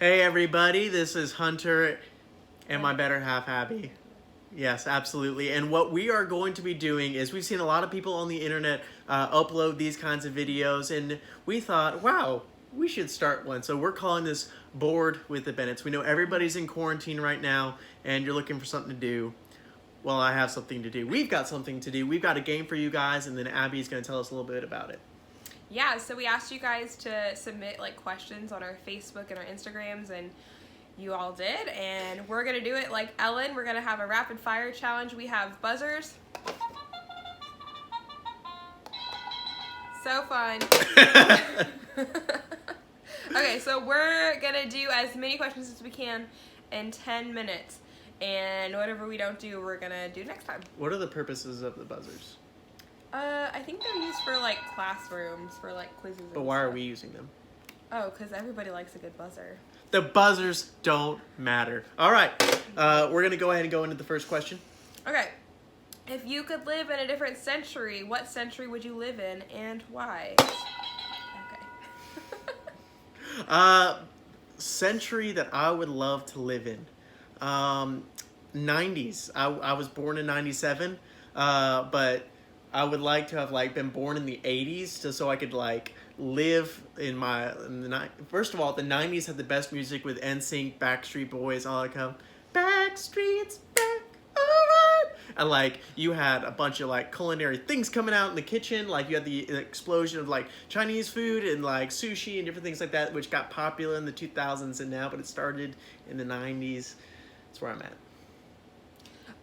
Hey everybody, this is Hunter and my better half, Abby. Yes, absolutely. And what we are going to be doing is we've seen a lot of people on the internet upload these kinds of videos, and we thought, wow, we should start one. So we're calling this Bored with the Bennetts. We know everybody's in quarantine right now, and you're looking for something to do. Well, I have something to do. We've got something to do. We've got a game for you guys, and then Abby's going to tell us a little bit about it. Yeah, so we asked you guys to submit questions on our Facebook and our Instagrams, and you all did, and we're gonna do it like Ellen. We're gonna have a rapid fire challenge. We have buzzers. So fun. Okay, so we're gonna do as many questions as we can in 10 minutes, and whatever we don't do, we're gonna do next time. What are the purposes of the buzzers? I think they're used for classrooms, for quizzes. But why are we using them? Oh, because everybody likes a good buzzer. The buzzers don't matter. All right, we're going to go ahead and go into the first question. Okay. If you could live in a different century, what century would you live in and why? Okay. Century that I would love to live in. 90s. I was born in 97, but I would like to have been born in the 80s so I could live in the first of all, the 90s had the best music with NSYNC, Backstreet Boys, all that kind of Backstreet's back, alright. And you had a bunch of culinary things coming out in the kitchen. You had the explosion of Chinese food and sushi and different things like that, which got popular in the 2000s and now, but it started in the 90s. That's where I'm at.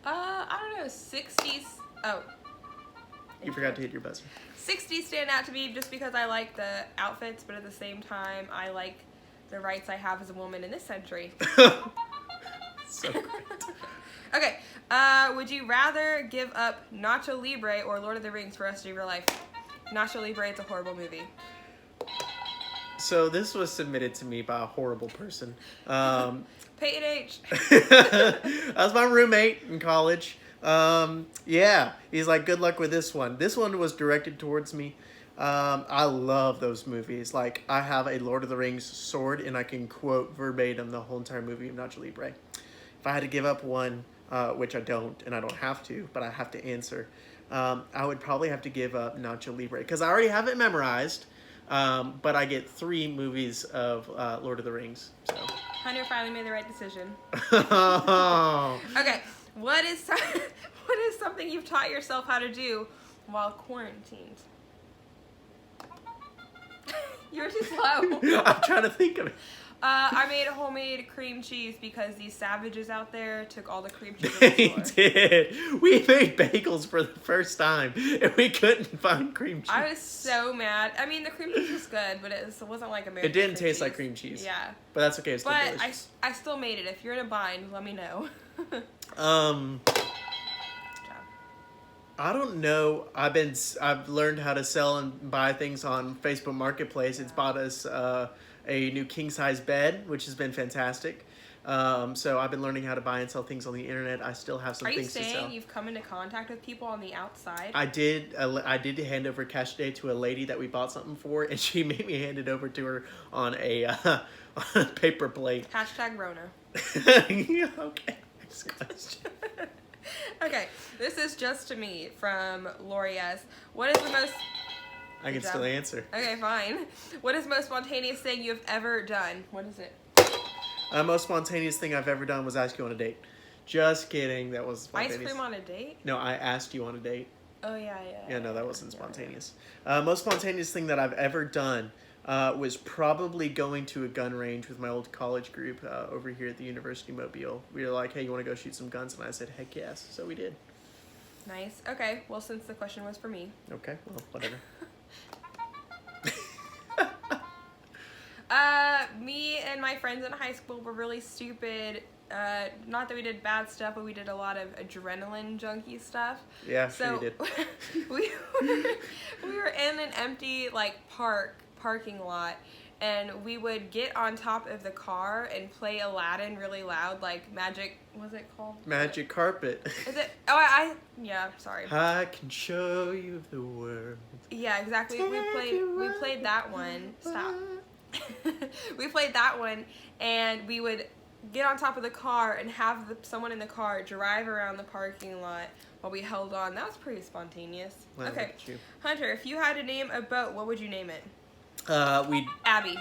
I don't know, 60s. Oh. You forgot to hit your buzzer. 60s stand out to me just because I like the outfits, but at the same time, I like the rights I have as a woman in this century. So great. Okay, would you rather give up Nacho Libre or Lord of the Rings for the rest of your life? Nacho Libre, it's a horrible movie. So this was submitted to me by a horrible person. Peyton H. That was my roommate in college. Yeah, he's good luck with this one. This one was directed towards me. I love those movies. I have a Lord of the Rings sword, and I can quote verbatim the whole entire movie of Nacho Libre. If I had to give up one, which I don't, and I don't have to, but I have to answer, I would probably have to give up Nacho Libre, because I already have it memorized, but I get 3 movies of Lord of the Rings. So. Hunter finally made the right decision. Oh. Okay. What is something you've taught yourself how to do while quarantined? You're too slow. I'm trying to think of it. I made homemade cream cheese because these savages out there took all the cream cheese. They did. We made bagels for the first time, and we couldn't find cream cheese. I was so mad. I mean, the cream cheese was good, but it wasn't like American. It didn't cream taste cheese. like cream cheese. Yeah. But that's okay. It's still but delicious. I still made it. If you're in a bind, let me know. I don't know. I've learned how to sell and buy things on Facebook Marketplace. It's bought us a new king size bed, which has been fantastic. So I've been learning how to buy and sell things on the internet. I still have some things to sell. Are you saying you've come into contact with people on the outside? I did hand over cash today to a lady that we bought something for, and she made me hand it over to her on a paper plate. Hashtag Rona. Okay. Next question. Okay, this is just to me from Lori S. What is the most... I can still answer. Okay, fine. What is the most spontaneous thing you have ever done? What is it? Most spontaneous thing I've ever done was ask you on a date. Just kidding. That was spontaneous. Ice cream on a date? No, I asked you on a date. Oh, yeah. Yeah, no, that wasn't spontaneous. Most spontaneous thing that I've ever done was probably going to a gun range with my old college group over here at the University of Mobile. We were like, hey, you want to go shoot some guns? And I said, heck yes. So we did. Nice. Okay, well, since the question was for me. Okay, well, whatever. Me and my friends in high school were really stupid. Not that we did bad stuff, but we did a lot of adrenaline junkie stuff. Yeah, sure you did. we were in an empty parking lot, and we would get on top of the car and play Aladdin really loud, Magic. What's it called? Magic Carpet. Is it? Oh, yeah. Sorry. I can show you the world. Yeah, exactly. We played that one. Stop. We played that one, and we would get on top of the car and have someone in the car drive around the parking lot while we held on. That was pretty spontaneous. Wow, Okay, look at you. Hunter, if you had to name a boat, what would you name it? We. Abby.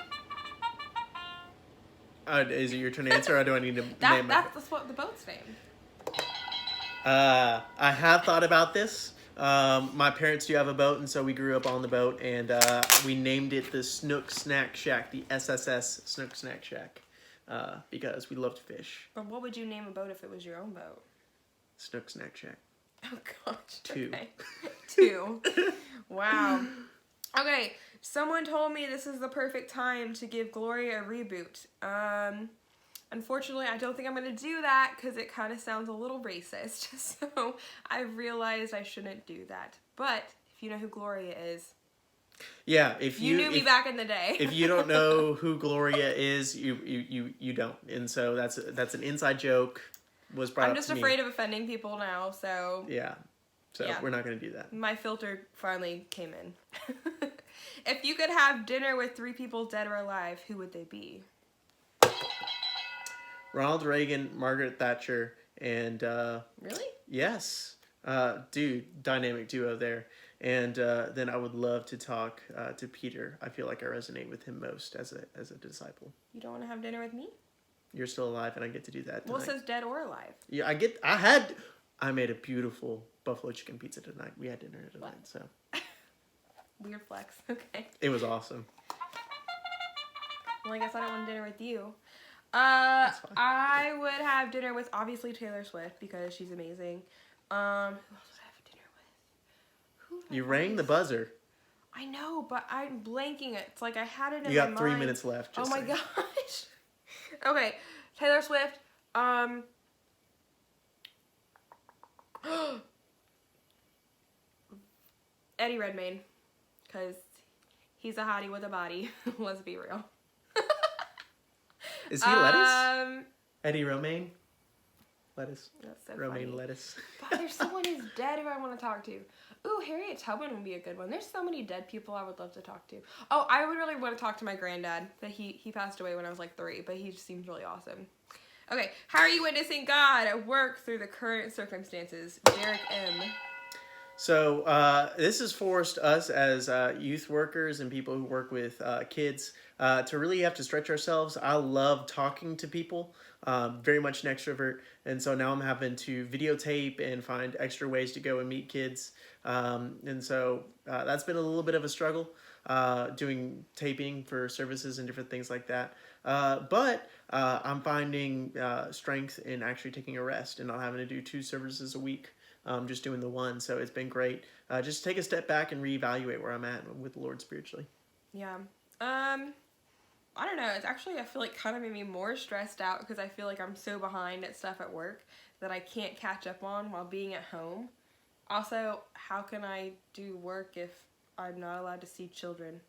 Is it your turn to answer, or do I need to name it? That's what the boat's name. I have thought about this. My parents do have a boat, and so we grew up on the boat, and we named it the Snook Snack Shack, the SSS Snook Snack Shack, because we love to fish. But what would you name a boat if it was your own boat? Snook Snack Shack. Oh gosh. 2. Okay. 2. Wow. Okay, someone told me this is the perfect time to give Gloria a reboot. Unfortunately, I don't think I'm going to do that because it kind of sounds a little racist. So I've realized I shouldn't do that. But if you know who Gloria is, Yeah, if you knew me back in the day. If you don't know who Gloria is, you don't, and so that's an inside joke. Was brought I'm up just to me. afraid of offending people now, so Yeah, so Yeah. we're not going to do that. my filter finally came in. If you could have dinner with 3 people dead or alive, who would they be? Ronald Reagan, Margaret Thatcher, and Really? yes, dude, dynamic duo there. And then I would love to talk to Peter. I feel like I resonate with him most as a disciple. You don't want to have dinner with me? You're still alive, and I get to do that tonight. Well, it says dead or alive. Yeah, I made a beautiful buffalo chicken pizza tonight. We had dinner tonight, so Weird flex. Okay. it was awesome. Well, I guess I don't want dinner with you. That's fine. I would have dinner with obviously Taylor Swift because she's amazing. Who else would I have dinner with? Who would I You have rang the with? buzzer. I know, but I'm blanking it. It's like I had it in You my got 3 mind. minutes left. Oh Just my saying. gosh. Okay, Taylor Swift. Eddie Redmayne, because he's a hottie with a body. Let's be real. Is he lettuce? Eddie Romaine? Lettuce. That's so Romaine funny. lettuce. God, there's someone who's dead who I want to talk to. Ooh, Harriet Tubman would be a good one. There's so many dead people I would love to talk to. Oh, I would really want to talk to my granddad. But he passed away when I was like 3, but he just seems really awesome. Okay, how are you witnessing God at work through the current circumstances? Derek M. So this has forced us as youth workers and people who work with kids to really have to stretch ourselves. I love talking to people, very much an extrovert, and so now I'm having to videotape and find extra ways to go and meet kids. And so that's been a little bit of a struggle, doing taping for services and different things like that. But I'm finding strength in actually taking a rest and not having to do 2 services a week. Just doing the one, so it's been great. Just take a step back and reevaluate where I'm at with the Lord spiritually. Yeah. I don't know. It's actually, I feel like kind of made me more stressed out because I feel like I'm so behind at stuff at work that I can't catch up on while being at home. Also, how can I do work if I'm not allowed to see children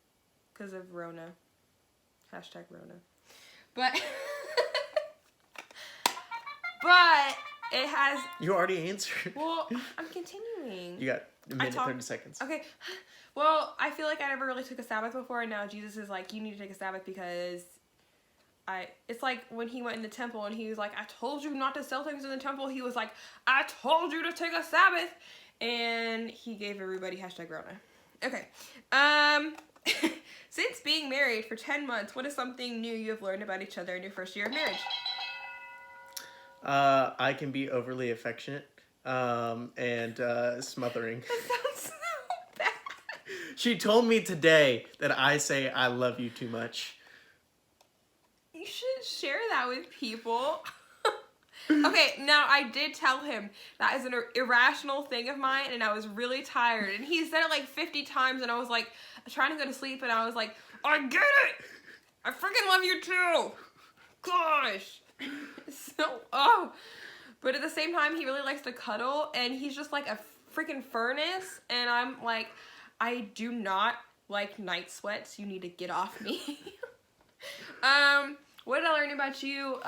because of Rona? Hashtag Rona. But, but it has, You already answered. well, I'm continuing. You got a minute, 30 seconds. Okay. Well, I feel like I never really took a Sabbath before, and now Jesus is like, you need to take a Sabbath because it's like when he went in the temple and he was like, I told you not to sell things in the temple. He was like, I told you to take a Sabbath. And he gave everybody hashtag Rona. Okay. Since being married for 10 months, what is something new you have learned about each other in your first year of marriage? I can be overly affectionate and smothering. That sounds so bad. She told me today that I say I love you too much. You should share that with people. Okay, now I did tell him that is an irrational thing of mine, and I was really tired. And he said it like 50 times, and I was like trying to go to sleep, and I was like, I get it! I freaking love you too! Gosh! So, But at the same time, he really likes to cuddle, and he's just like a freaking furnace, and I'm like, I do not like night sweats. You need to get off me. What did I learn about you?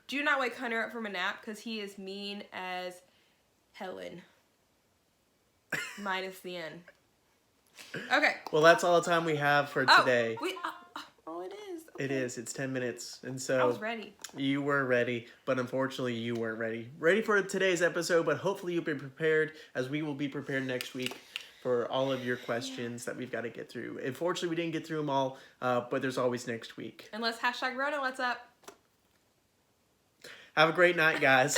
Do not wake Hunter up from a nap because he is mean as Helen. Minus the N. Okay. Well, that's all the time we have for today. Oh, it is. Okay. It is. It's 10 minutes. And I so was ready. you were ready, but unfortunately you weren't ready for today's episode, but hopefully you'll be prepared, as we will be prepared next week for all of your questions that we've got to get through. Unfortunately, we didn't get through them all, but there's always next week. And let's #Rona, what's up? Have a great night, guys.